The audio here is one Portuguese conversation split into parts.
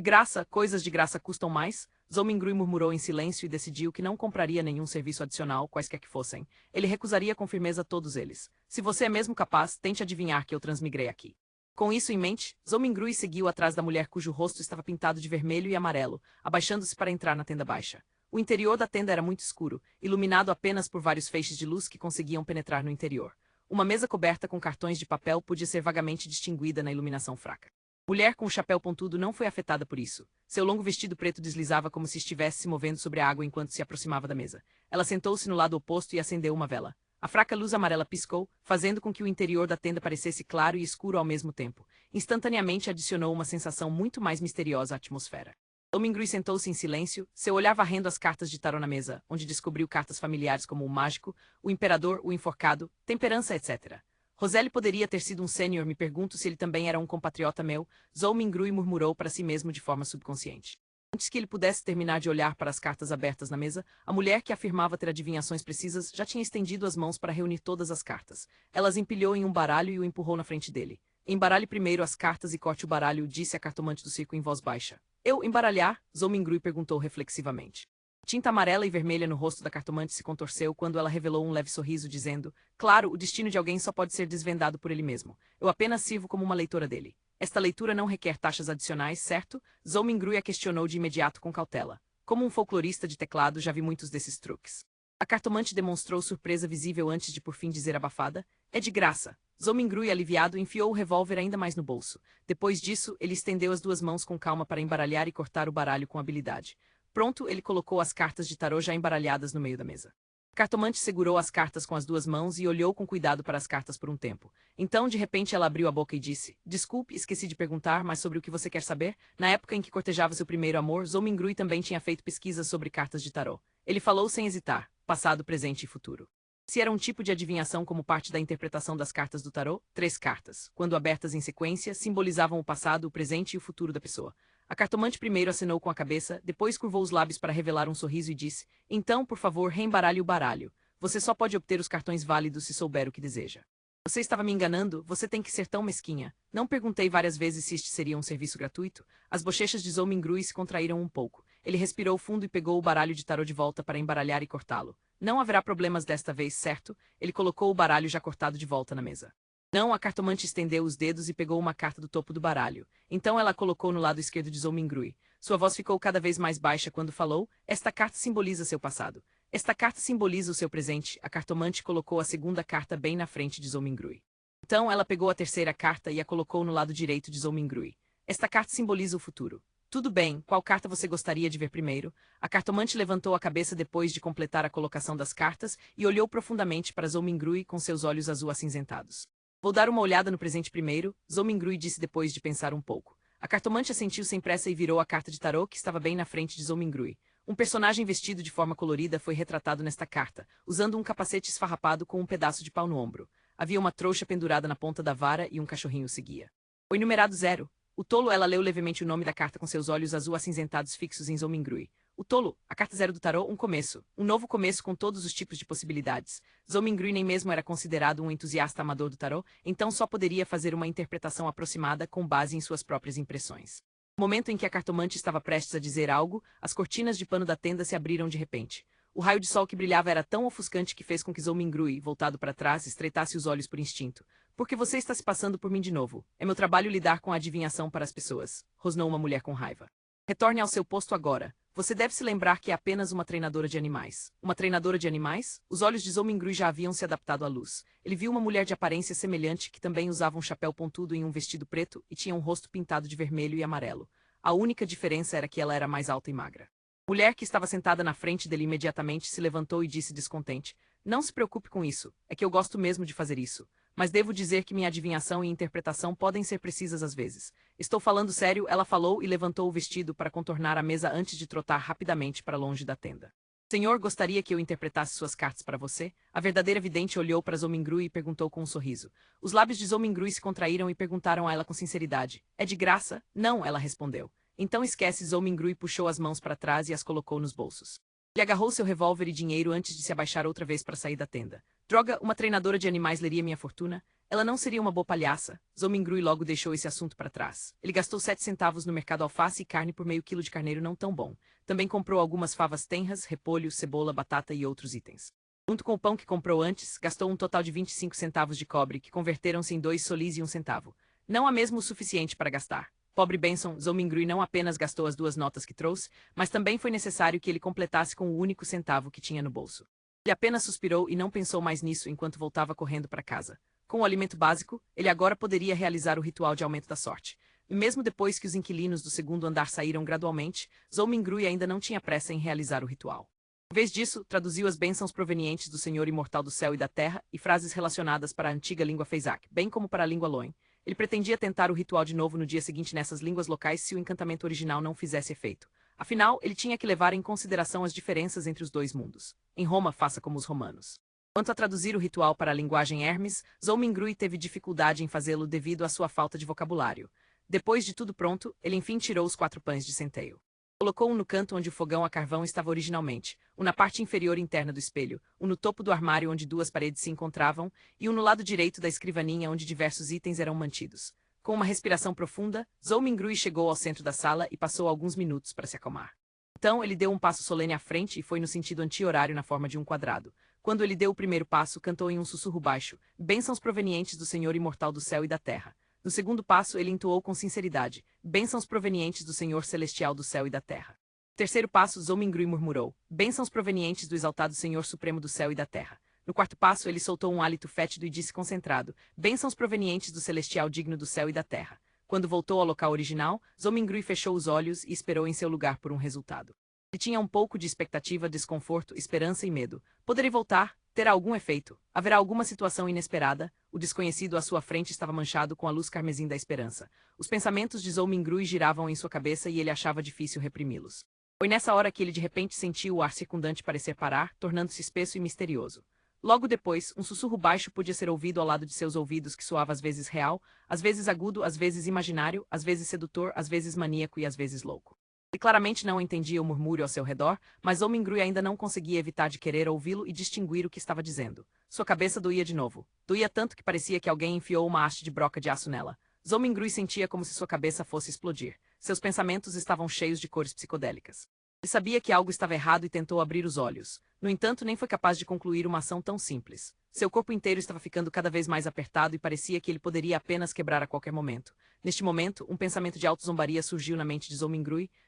Graça, coisas de graça custam mais? Zhou-Mingrui murmurou em silêncio e decidiu que não compraria nenhum serviço adicional, quaisquer que fossem. Ele recusaria com firmeza todos eles. Se você é mesmo capaz, tente adivinhar que eu transmigrei aqui. Com isso em mente, Zhou-Mingrui seguiu atrás da mulher cujo rosto estava pintado de vermelho e amarelo, abaixando-se para entrar na tenda baixa. O interior da tenda era muito escuro, iluminado apenas por vários feixes de luz que conseguiam penetrar no interior. Uma mesa coberta com cartões de papel podia ser vagamente distinguida na iluminação fraca. Mulher com o chapéu pontudo não foi afetada por isso. Seu longo vestido preto deslizava como se estivesse se movendo sobre a água enquanto se aproximava da mesa. Ela sentou-se no lado oposto e acendeu uma vela. A fraca luz amarela piscou, fazendo com que o interior da tenda parecesse claro e escuro ao mesmo tempo. Instantaneamente adicionou uma sensação muito mais misteriosa à atmosfera. Zhou-Mingrui sentou-se em silêncio, seu olhar varrendo as cartas de tarô na mesa, onde descobriu cartas familiares como o mágico, o imperador, o enforcado, temperança, etc. Roseli poderia ter sido um sênior, me pergunto se ele também era um compatriota meu, Zhou-Mingrui murmurou para si mesmo de forma subconsciente. Antes que ele pudesse terminar de olhar para as cartas abertas na mesa, a mulher que afirmava ter adivinhações precisas já tinha estendido as mãos para reunir todas as cartas. Ela as empilhou em um baralho e o empurrou na frente dele. Embaralhe primeiro as cartas e corte o baralho, disse a cartomante do circo em voz baixa. Eu embaralhar? Zhou-Mingrui perguntou reflexivamente. Tinta amarela e vermelha no rosto da cartomante se contorceu quando ela revelou um leve sorriso, dizendo: claro, o destino de alguém só pode ser desvendado por ele mesmo. Eu apenas sirvo como uma leitora dele. Esta leitura não requer taxas adicionais, certo? Zhou-Mingrui a questionou de imediato com cautela. Como um folclorista de teclado, já vi muitos desses truques. A cartomante demonstrou surpresa visível antes de por fim dizer abafada: é de graça. Zhou-Mingrui, aliviado, enfiou o revólver ainda mais no bolso. Depois disso, ele estendeu as duas mãos com calma para embaralhar e cortar o baralho com habilidade. Pronto, ele colocou as cartas de tarô já embaralhadas no meio da mesa. A cartomante segurou as cartas com as duas mãos e olhou com cuidado para as cartas por um tempo. Então, de repente, ela abriu a boca e disse: desculpe, esqueci de perguntar, mas sobre o que você quer saber? Na época em que cortejava seu primeiro amor, Zhou-Mingrui também tinha feito pesquisas sobre cartas de tarô. Ele falou sem hesitar: passado, presente e futuro. Se era um tipo de adivinhação como parte da interpretação das cartas do tarô, 3 cartas, quando abertas em sequência, simbolizavam o passado, o presente e o futuro da pessoa. A cartomante primeiro acenou com a cabeça, depois curvou os lábios para revelar um sorriso e disse: então, por favor, reembaralhe o baralho. Você só pode obter os cartões válidos se souber o que deseja. Você estava me enganando? Você tem que ser tão mesquinha. Não perguntei várias vezes se este seria um serviço gratuito? As bochechas de Zhou-Mingrui se contraíram um pouco. Ele respirou fundo e pegou o baralho de tarô de volta para embaralhar e cortá-lo. Não haverá problemas desta vez, certo? Ele colocou o baralho já cortado de volta na mesa. Não, a cartomante estendeu os dedos e pegou uma carta do topo do baralho. Então ela a colocou no lado esquerdo de Zhou-Mingrui. Sua voz ficou cada vez mais baixa quando falou: esta carta simboliza seu passado. Esta carta simboliza o seu presente. A cartomante colocou a segunda carta bem na frente de Zhou-Mingrui. Então ela pegou a terceira carta e a colocou no lado direito de Zhou-Mingrui. Esta carta simboliza o futuro. Tudo bem, qual carta você gostaria de ver primeiro? A cartomante levantou a cabeça depois de completar a colocação das cartas e olhou profundamente para Zhou-Mingrui com seus olhos azul acinzentados. Vou dar uma olhada no presente primeiro, Zhou-Mingrui disse depois de pensar um pouco. A cartomante assentiu sem pressa e virou a carta de tarô que estava bem na frente de Zhou-Mingrui. Um personagem vestido de forma colorida foi retratado nesta carta, usando um capacete esfarrapado com um pedaço de pau no ombro. Havia uma trouxa pendurada na ponta da vara e um cachorrinho o seguia. O enumerado 0. O tolo, ela leu levemente o nome da carta com seus olhos azul acinzentados fixos em Zhou-Mingrui. O tolo, a carta 0 do tarô, um começo. Um novo começo com todos os tipos de possibilidades. Zhou-Mingrui nem mesmo era considerado um entusiasta amador do tarô, então só poderia fazer uma interpretação aproximada com base em suas próprias impressões. No momento em que a cartomante estava prestes a dizer algo, as cortinas de pano da tenda se abriram de repente. O raio de sol que brilhava era tão ofuscante que fez com que Zhou-Mingrui, voltado para trás, estreitasse os olhos por instinto. Porque você está se passando por mim de novo. É meu trabalho lidar com a adivinhação para as pessoas, rosnou uma mulher com raiva. Retorne ao seu posto agora. Você deve se lembrar que é apenas uma treinadora de animais. Uma treinadora de animais? Os olhos de Zhou-Mingrui já haviam se adaptado à luz. Ele viu uma mulher de aparência semelhante que também usava um chapéu pontudo em um vestido preto e tinha um rosto pintado de vermelho e amarelo. A única diferença era que ela era mais alta e magra. A mulher que estava sentada na frente dele imediatamente se levantou e disse descontente: não se preocupe com isso, é que eu gosto mesmo de fazer isso. Mas devo dizer que minha adivinhação e interpretação podem ser precisas às vezes. Estou falando sério, ela falou e levantou o vestido para contornar a mesa antes de trotar rapidamente para longe da tenda. Senhor, gostaria que eu interpretasse suas cartas para você? A verdadeira vidente olhou para Zhou-Mingrui e perguntou com um sorriso. Os lábios de Zhou-Mingrui se contraíram e perguntaram a ela com sinceridade: é de graça? Não, ela respondeu. Então esquece. Zhou-Mingrui puxou as mãos para trás e as colocou nos bolsos. Ele agarrou seu revólver e dinheiro antes de se abaixar outra vez para sair da tenda. Droga, uma treinadora de animais leria minha fortuna? Ela não seria uma boa palhaça. Zhou logo deixou esse assunto para trás. Ele gastou 7 centavos no mercado alface e carne por meio quilo de carneiro não tão bom. Também comprou algumas favas tenras, repolho, cebola, batata e outros itens. Junto com o pão que comprou antes, gastou um total de 25 centavos de cobre, que converteram-se em 2 solis e 1 centavo. Não há mesmo o suficiente para gastar. Pobre Benson, Zhou não apenas gastou as 2 notas que trouxe, mas também foi necessário que ele completasse com o único centavo que tinha no bolso. Ele apenas suspirou e não pensou mais nisso enquanto voltava correndo para casa. Com o alimento básico, ele agora poderia realizar o ritual de aumento da sorte. E mesmo depois que os inquilinos do segundo andar saíram gradualmente, Zhou ainda não tinha pressa em realizar o ritual. Em vez disso, traduziu as bênçãos provenientes do Senhor Imortal do Céu e da Terra e frases relacionadas para a antiga língua Fezak, bem como para a língua Loen. Ele pretendia tentar o ritual de novo no dia seguinte nessas línguas locais se o encantamento original não fizesse efeito. Afinal, ele tinha que levar em consideração as diferenças entre os 2 mundos. Em Roma, faça como os romanos. Quanto a traduzir o ritual para a linguagem Hermes, Zhou teve dificuldade em fazê-lo devido à sua falta de vocabulário. Depois de tudo pronto, ele enfim tirou os 4 pães de centeio. Colocou um no canto onde o fogão a carvão estava originalmente, um na parte inferior interna do espelho, um no topo do armário onde 2 paredes se encontravam, e um no lado direito da escrivaninha onde diversos itens eram mantidos. Com uma respiração profunda, Zhou chegou ao centro da sala e passou alguns minutos para se acalmar. Então ele deu um passo solene à frente e foi no sentido anti-horário na forma de um quadrado. Quando ele deu o primeiro passo, cantou em um sussurro baixo, bênçãos provenientes do Senhor Imortal do Céu e da Terra. No segundo passo, ele entoou com sinceridade, bênçãos provenientes do Senhor Celestial do Céu e da Terra. No terceiro passo, Zhou murmurou, bênçãos provenientes do exaltado Senhor Supremo do Céu e da Terra. No quarto passo, ele soltou um hálito fétido e disse concentrado, bênçãos provenientes do Celestial digno do Céu e da Terra. Quando voltou ao local original, Zhou fechou os olhos e esperou em seu lugar por um resultado. Ele tinha um pouco de expectativa, desconforto, esperança e medo. Poderei voltar? Terá algum efeito? Haverá alguma situação inesperada? O desconhecido à sua frente estava manchado com a luz carmesim da esperança. Os pensamentos de Zhou giravam em sua cabeça e ele achava difícil reprimi-los. Foi nessa hora que ele de repente sentiu o ar circundante parecer parar, tornando-se espesso e misterioso. Logo depois, um sussurro baixo podia ser ouvido ao lado de seus ouvidos que soava às vezes real, às vezes agudo, às vezes imaginário, às vezes sedutor, às vezes maníaco e às vezes louco. Ele claramente não entendia o murmúrio ao seu redor, mas Zhou ainda não conseguia evitar de querer ouvi-lo e distinguir o que estava dizendo. Sua cabeça doía de novo. Doía tanto que parecia que alguém enfiou uma haste de broca de aço nela. Zhou sentia como se sua cabeça fosse explodir. Seus pensamentos estavam cheios de cores psicodélicas. Ele sabia que algo estava errado e tentou abrir os olhos. No entanto, nem foi capaz de concluir uma ação tão simples. Seu corpo inteiro estava ficando cada vez mais apertado e parecia que ele poderia apenas quebrar a qualquer momento. Neste momento, um pensamento de auto-zombaria surgiu na mente de Zhou.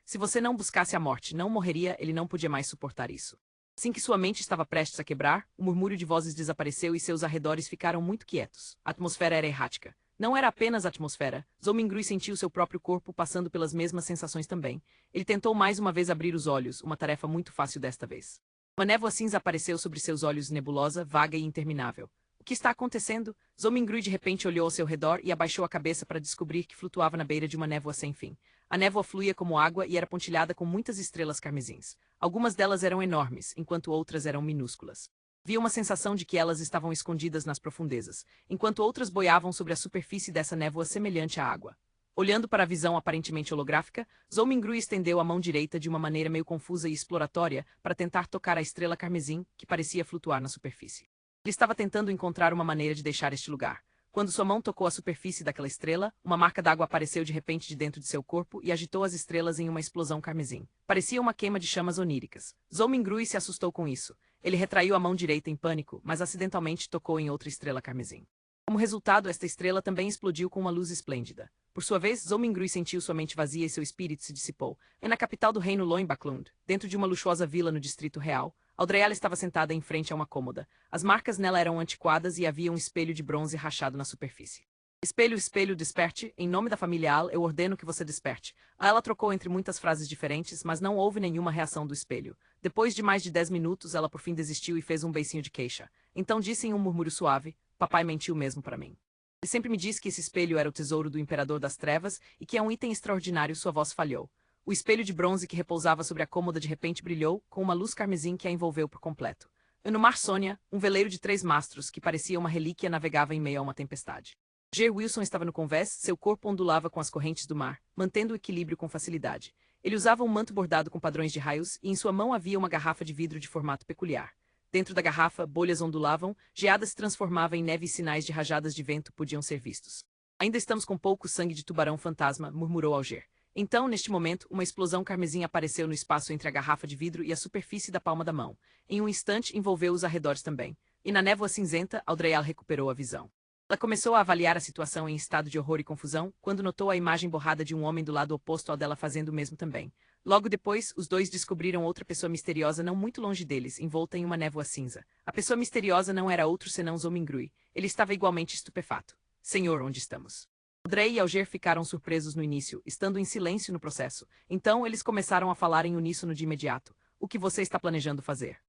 Se você não buscasse a morte, não morreria, ele não podia mais suportar isso. Assim que sua mente estava prestes a quebrar, o murmúrio de vozes desapareceu e seus arredores ficaram muito quietos. A atmosfera era errática. Não era apenas a atmosfera. Zhou sentiu seu próprio corpo passando pelas mesmas sensações também. Ele tentou mais uma vez abrir os olhos, uma tarefa muito fácil desta vez. Uma névoa cinza apareceu sobre seus olhos, nebulosa, vaga e interminável. O que está acontecendo? Zhou de repente olhou ao seu redor e abaixou a cabeça para descobrir que flutuava na beira de uma névoa sem fim. A névoa fluía como água e era pontilhada com muitas estrelas carmesins. Algumas delas eram enormes, enquanto outras eram minúsculas. Havia uma sensação de que elas estavam escondidas nas profundezas, enquanto outras boiavam sobre a superfície dessa névoa semelhante à água. Olhando para a visão aparentemente holográfica, Zhou estendeu a mão direita de uma maneira meio confusa e exploratória para tentar tocar a estrela carmesim que parecia flutuar na superfície. Ele estava tentando encontrar uma maneira de deixar este lugar. Quando sua mão tocou a superfície daquela estrela, uma marca d'água apareceu de repente de dentro de seu corpo e agitou as estrelas em uma explosão carmesim. Parecia uma queima de chamas oníricas. Zhou se assustou com isso. Ele retraiu a mão direita em pânico, mas acidentalmente tocou em outra estrela carmesim. Como resultado, esta estrela também explodiu com uma luz esplêndida. Por sua vez, Zhou sentiu sua mente vazia e seu espírito se dissipou. E na capital do reino Loen-Baklund, dentro de uma luxuosa vila no distrito real, Audreyala estava sentada em frente a uma cômoda. As marcas nela eram antiquadas e havia um espelho de bronze rachado na superfície. Espelho, espelho, desperte. Em nome da família Al, eu ordeno que você desperte. Ela trocou entre muitas frases diferentes, mas não houve nenhuma reação do espelho. Depois de mais de 10 minutos, ela por fim desistiu e fez um beicinho de queixa. Então disse em um murmúrio suave, papai mentiu mesmo para mim. Ele sempre me disse que esse espelho era o tesouro do Imperador das Trevas e que é um item extraordinário. Sua voz falhou. O espelho de bronze que repousava sobre a cômoda de repente brilhou, com uma luz carmesim que a envolveu por completo. E no mar Sônia, um veleiro de 3 mastros, que parecia uma relíquia, navegava em meio a uma tempestade. J. Wilson estava no convés, seu corpo ondulava com as correntes do mar, mantendo o equilíbrio com facilidade. Ele usava um manto bordado com padrões de raios e em sua mão havia uma garrafa de vidro de formato peculiar. Dentro da garrafa, bolhas ondulavam, geada se transformava em neve e sinais de rajadas de vento podiam ser vistos. Ainda estamos com pouco sangue de tubarão fantasma, murmurou Alger. Então, neste momento, uma explosão carmesim apareceu no espaço entre a garrafa de vidro e a superfície da palma da mão. Em um instante, envolveu os arredores também. E na névoa cinzenta, Audreyal recuperou a visão. Ela começou a avaliar a situação em estado de horror e confusão, quando notou a imagem borrada de um homem do lado oposto ao dela fazendo o mesmo também. Logo depois, os dois descobriram outra pessoa misteriosa não muito longe deles, envolta em uma névoa cinza. A pessoa misteriosa não era outro senão Zomingrui. Ele estava igualmente estupefato. Senhor, onde estamos? Audrey e Alger ficaram surpresos no início, estando em silêncio no processo. Então eles começaram a falar em uníssono de imediato. O que você está planejando fazer?